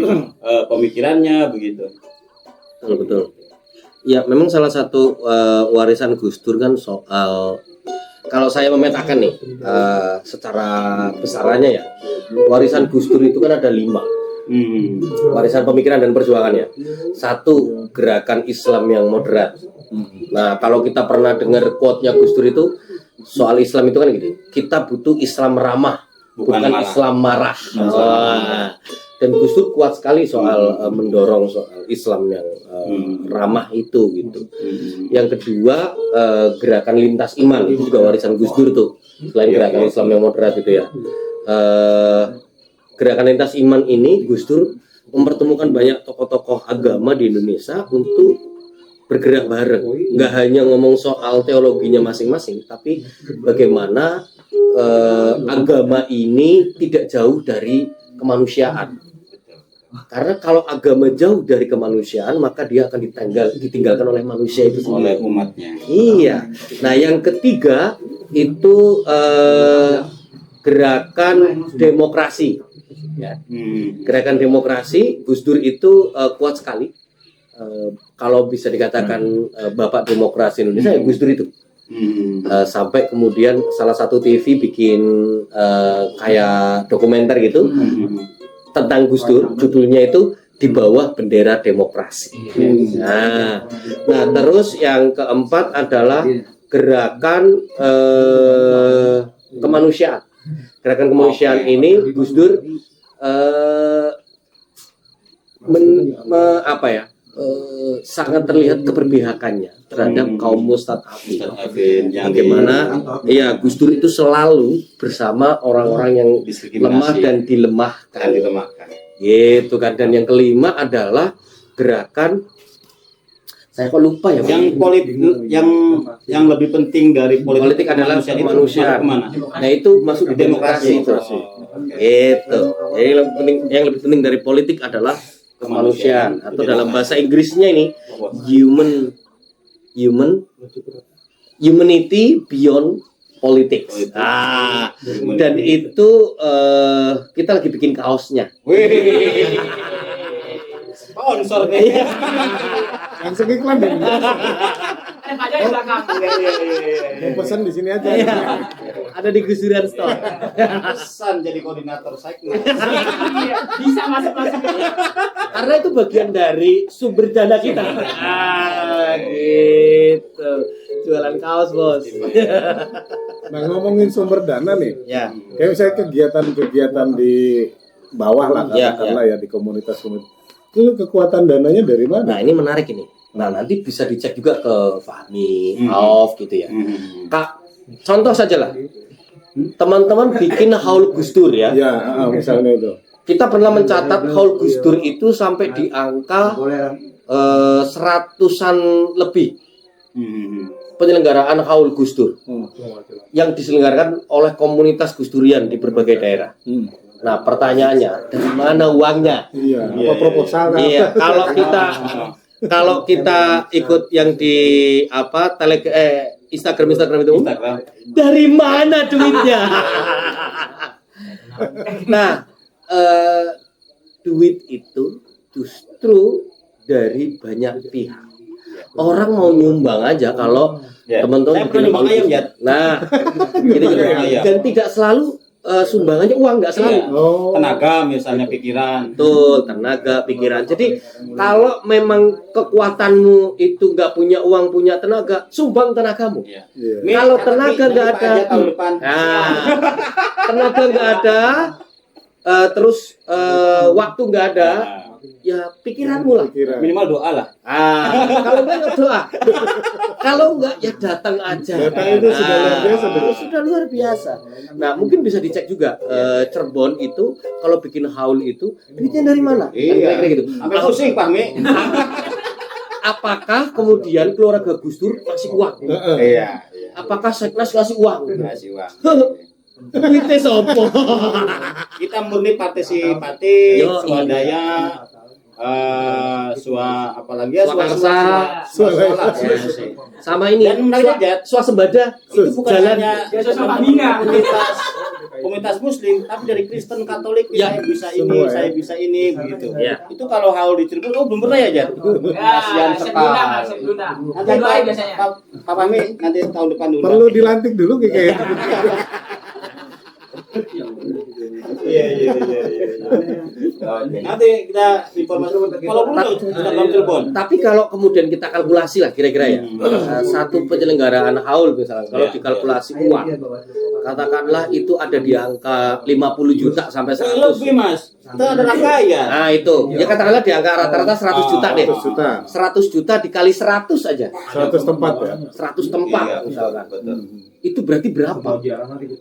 pemikirannya begitu. Betul. Ya, memang salah satu warisan Gus Dur kan soal, kalau saya memetakan nih secara besarannya ya, warisan Gus Dur itu kan ada 5. Warisan pemikiran dan perjuangannya. 1, gerakan Islam yang moderat. Nah, kalau kita pernah dengar quote-nya Gus Dur itu soal Islam itu kan gini, kita butuh Islam ramah, bukan Islam marah. Dan Gus Dur kuat sekali soal mendorong soal Islam yang ramah itu gitu. Yang kedua, gerakan lintas iman itu juga warisan Gus Dur tuh. Selain gerakan Islam yang moderat itu ya. Gerakan lintas iman ini Gus Dur mempertemukan banyak tokoh-tokoh agama di Indonesia untuk bergerak bareng. Nggak hanya ngomong soal teologinya masing-masing, tapi bagaimana agama ini tidak jauh dari kemanusiaan. Karena kalau agama jauh dari kemanusiaan, maka dia akan ditinggalkan oleh manusia itu Oleh sendiri. umatnya. Iya. Nah, yang ketiga itu gerakan demokrasi. Ya. Gerakan demokrasi, Gus Dur itu kuat sekali. Kalau bisa dikatakan bapak demokrasi Indonesia, ya Gus Dur itu. Sampai kemudian salah satu TV bikin kayak dokumenter gitu tentang Gus Dur, judulnya itu Di Bawah Bendera Demokrasi. Nah, terus yang keempat adalah gerakan kemanusiaan. Gerakan kemanusiaan ini Gus Dur sangat terlihat keberpihakannya terhadap kaum mustadafin. Bagaimana Gus Dur itu selalu bersama orang-orang yang lemah dan dilemahkan. Gitu kan. Dan yang kelima adalah gerakan Saya kok lupa ya. Yang yang lebih penting dari politik adalah kemanusiaan. Nah itu masuk di demokrasi itu. Itu. Jadi yang lebih penting dari politik adalah kemanusiaan atau dalam bahasa Inggrisnya ini humanity beyond politics. Dan itu kita lagi bikin kaosnya. Sponsor nih. Langsung iklan deh. Ada di belakang. Mau pesan di sini aja. Ada di Gus Durian Store. Pesan jadi koordinator segmen. Bisa masuk. Karena itu bagian dari sumber dana kita. Gitu. Jualan kaos, Bos. Nah, ngomongin sumber dana nih. Ya. Kayak misalnya kegiatan-kegiatan di bawah lah, Ya, katakanlah ya di komunitas. Itu kekuatan dananya dari mana? Nah, ini menarik ini. Nah, nanti bisa dicek juga ke Fahmi, Auf gitu ya. Kak, contoh saja lah. Teman-teman bikin haul Gus Dur ya. Ya, misalnya itu. Kita pernah mencatat haul Gus Dur itu sampai di angka seratusan lebih penyelenggaraan haul Gus Dur yang diselenggarakan oleh komunitas Gus Durian di berbagai daerah. Nah, pertanyaannya, dari mana uangnya? Iya, apa proposal? Iya, kalau kita ikut yang di Instagram itu, dari mana duitnya? Nah, duit itu justru dari banyak pihak. Orang mau nyumbang aja kalau teman-teman bikin ayam ya. Nah, gitu juga. Dan tidak selalu sumbangannya uang, nggak selalu. Tenaga misalnya, pikiran. Betul, tenaga, pikiran. Jadi kalau memang kekuatanmu itu nggak punya uang, punya tenaga, sumbang tenagamu. Kalau tenaga nggak ada, tenaga nggak ada, terus waktu nggak ada, ya pikiranmu lah. Minimal doa lah. Kalau enggak ya doa. Kalau enggak ya datang aja. Datang itu sudah luar biasa. Sudah luar biasa. Nah, mungkin bisa dicek juga Cirebon itu kalau bikin haul itu duitnya dari mana? Kira-kira gitu. Sampai pusing, Pak Mi. Apakah kemudian keluarga Gus Dur kasih uang? Iya. Apakah Seknas kasih uang? Kasih uang. Duitnya sopo? Kita murni partisipatif, Yo, swadaya, apalagi ya Swakarsa, sama ini dan menarik aja, swasembada itu bukan jalan hanya komunitas Muslim, tapi dari Kristen, Katolik, Ya, saya bisa ini, semua, ya. saya bisa ini, begitu. Ya. Itu kalau haul di Cirebon, belum pernah ya, Jan? Kasihan sekali. Nanti biasanya. Pak Fahmi, nanti tahun depan dulu. Perlu dilantik dulu kayak Iya. Nanti kita informasi kalau perlu kita dalam Cirebon. Tapi kalau kemudian kita kalkulasi lah kira-kira ya, satu penyelenggaraan haul misalnya, kalau dikalkulasi uang, katakanlah itu ada di angka 50 juta sampai 100. Lebih, Mas. Itu ada rangkaian. Nah itu, ya katakanlah di angka rata-rata 100 juta deh. 100 juta. 100 juta dikali 100 aja. 100 tempat ya. 100 tempat Iya, misalkan. betul. Itu berarti berapa?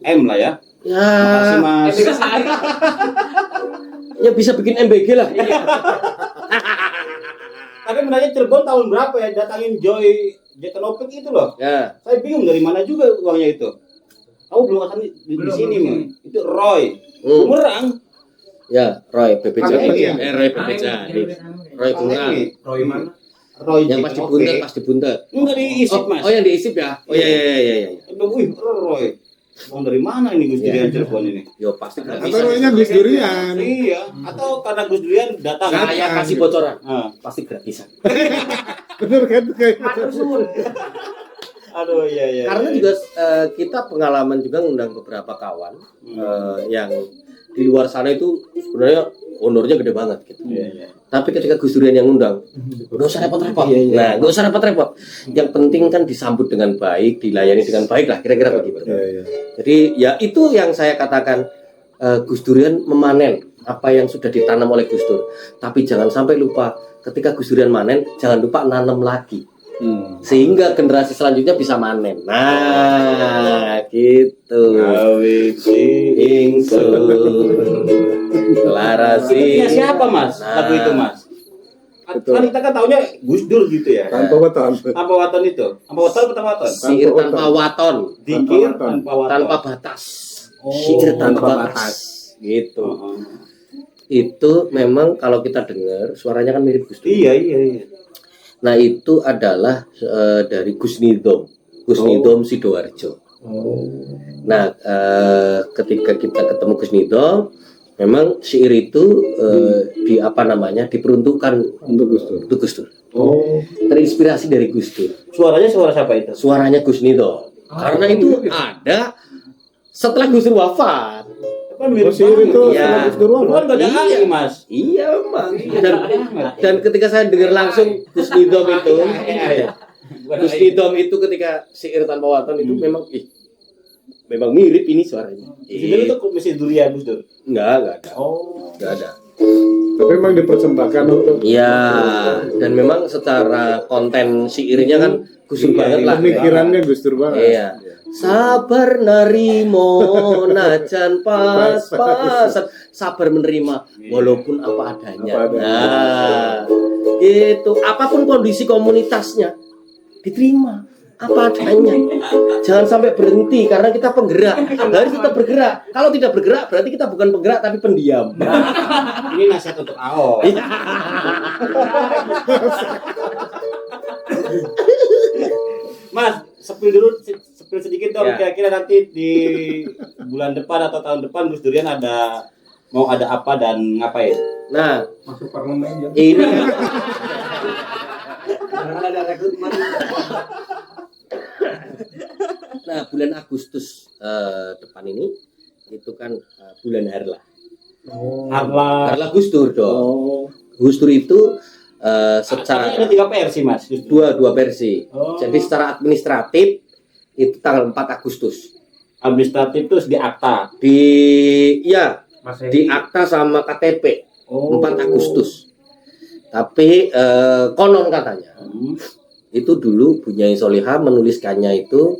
M lah ya. Ya, Makasih, Mas. ya bisa bikin MBG lah. Tapi menanya Cirebon tahun berapa ya datangin Joy Jekanopik itu loh. Ya. Saya bingung dari mana juga uangnya itu. Aku belum akan di sini, Mang. Itu Roy. Bumerang. Ya, Roy PPJ. Iya. Roy PPJ. Roy Bumerang. Roy mana? Roy Yang pas dibuntet. Enggak diisip, Mas. Oh, yang diisip ya? Oh iya. Wih, Roy. Uang dari mana ini Gus Durian Cirebon ini? Yo pasti Atau gratisan. rohnya Gus Durian. Iya, atau karena Gus Durian datang. Saya kasih bocoran. Ah. Pasti gratisan. Bener kan kayak Aduh, iya. Karena juga kita pengalaman juga ngundang beberapa kawan yang di luar sana itu sebenarnya honornya gede banget gitu. Iya. Tapi ketika Gus Durian yang ngundang, nggak usah repot-repot. Nah, nggak usah repot-repot. Yang penting kan disambut dengan baik, dilayani dengan baik lah, kira-kira begitu. Iya. Jadi ya itu yang saya katakan, Gus Durian memanen apa yang sudah ditanam oleh Gus Dur. Tapi jangan sampai lupa ketika Gus Durian manen, jangan lupa nanam lagi. Sehingga generasi selanjutnya bisa manen. Nah, gitu. Ingsun. Larasi. Lagunya siapa, Mas? Lagu itu, Mas. Kan kita kan taunya Gus Dur gitu ya. Tanpa weton. Apa waton itu? Apa waton atau waton? Syair tanpa waton, Dikir tanpa waton. tanpa batas. Syair tanpa batas. Gitu. Itu memang kalau kita dengar suaranya kan mirip Gus Dur. Iya. Nah, itu adalah dari Gus Nidom Sidoarjo. Nah, ketika kita ketemu Gus Nidom, memang syair itu diperuntukkan untuk Gus Dur. Terinspirasi dari Gus Dur. Suaranya suara siapa itu? Suaranya Gus Nidom. Karena itu ada setelah Gus Dur wafat. Syair itu Iya. Gus Dur Kan gak ada AI, Mas. Iya, Bang. Dan ketika saya dengar langsung Gus Nidom itu, Gus Nidom itu ketika syair tanpa waton itu memang mirip ini suaranya. Gus Dur itu mesin durian Gus Dur. Enggak ada. Enggak ada. Tapi memang dipersembahkan untuk Iya, dan memang secara konten syairnya kan Gus Dur banget lah. pemikirannya Gus Dur banget. Iya. Sabar narimo najan pas-pasan, sabar menerima walaupun apa adanya. Nah, itu apapun kondisi komunitasnya diterima apa adanya. Jangan sampai berhenti karena kita penggerak. Harus tetap bergerak. Kalau tidak bergerak berarti kita bukan penggerak tapi pendiam. Ini nasihat untuk AO. Mas, spill sedikit dong. Ya. Kira-kira nanti di bulan depan atau tahun depan Gus Durian mau ada apa dan ngapain? Nah, Masuk parlemen ya. ini Ada rekrutmen. nah bulan Agustus depan ini itu kan bulan Harlah. Harlah Gus Dur dong. Gus Dur itu secara Ada 3 versi, Mas. Gus Dur. dua versi. Jadi secara administratif itu tanggal 4 Agustus. Administratif terus di akta. Di Masehi. akta sama KTP 4 Agustus. Tapi konon katanya itu dulu Bunyai Solihah menuliskannya itu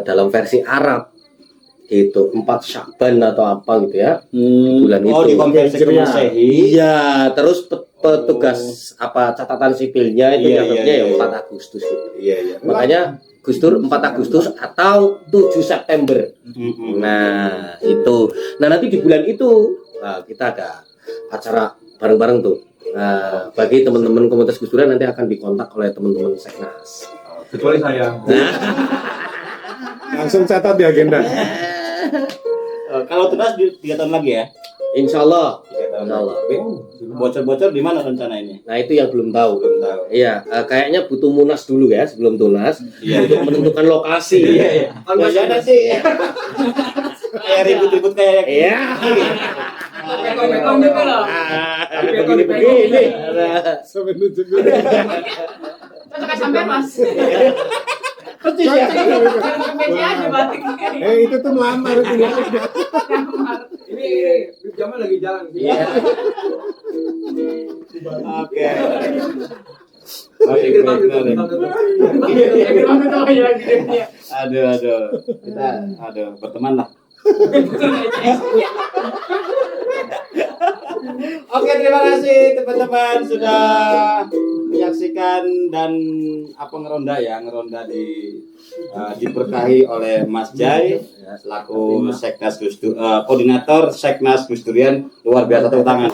dalam versi Arab gitu 4 Syakban atau apa gitu ya bulan itu. Dikonversi ke Masehi. Iya, terus petugas catatan sipilnya itu Iya, nyatetnya iya, ya iya. 4 Agustus gitu. Iya. Makanya Gus Dur 4 Agustus atau 7 September. Nah, itu. Nah, nanti di bulan itu kita ada acara bareng-bareng tuh. Nah, bagi teman-teman komunitas Gus Duran nanti akan dikontak oleh teman-teman Seknas. Kecuali saya. langsung catat di agenda. Kalau tunas 3 tahun lagi ya. Insya Allah. 3 tahun. Insya Allah. Bocor-bocor di mana rencana ini? Nah, itu yang belum tahu. Belum tahu. Iya, kayaknya butuh munas dulu ya sebelum tunas untuk menentukan lokasi. Iya. Kalau ada sih. Kayak ribut-ribut kayak Iya. Beton juga loh. Begini. Sampai nunjuk dulu. Cocok sampai Mas. persis ya. Meja aja batik. Itu tuh melamar itu ya. Ini Jamal lagi jalan. Iya. Oke. Aduh. Kita berteman lah. Oke, terima kasih teman-teman sudah menyaksikan dan ngeronda diberkahi oleh Mas Jai selaku Seknas Gus Dur, koordinator Seknas Gus Durian. Luar biasa, tepuk tangan.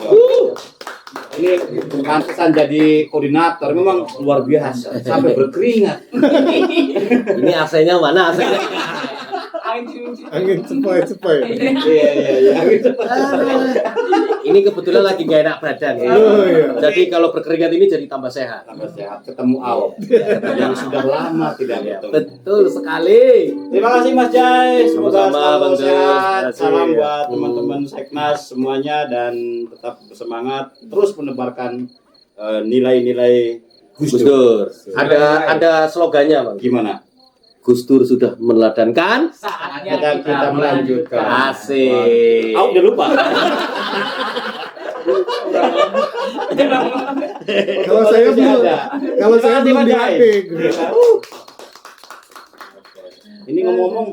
Ini pantesan jadi koordinator, memang luar biasa sampai berkeringat. Ini AC-nya mana AC-nya? Angin cepai. Iya. Ini kebetulan lagi gak enak badan. Oh, iya. Jadi kalau berkeringat ini jadi tambah sehat. Tambah sehat, ketemu Al yang sudah lama tidak bertemu. Betul sekali. Terima kasih Mas Jai, semoga Sama-sama, selalu Bang Jai. sehat. Terima kasih. Salam buat teman-teman Seknas semuanya dan tetap bersemangat terus menebarkan nilai-nilai Gus Gus Dur. Dur. Ada slogannya, Bang. Gimana? Gus Dur sudah meneladankan. Saatnya Kita melanjutkan. Asik. Aku udah lupa. Kalau saya belum, kalau saya belum Terima kasih, Mas Jai. dilatih. Ini ngomong-ngomong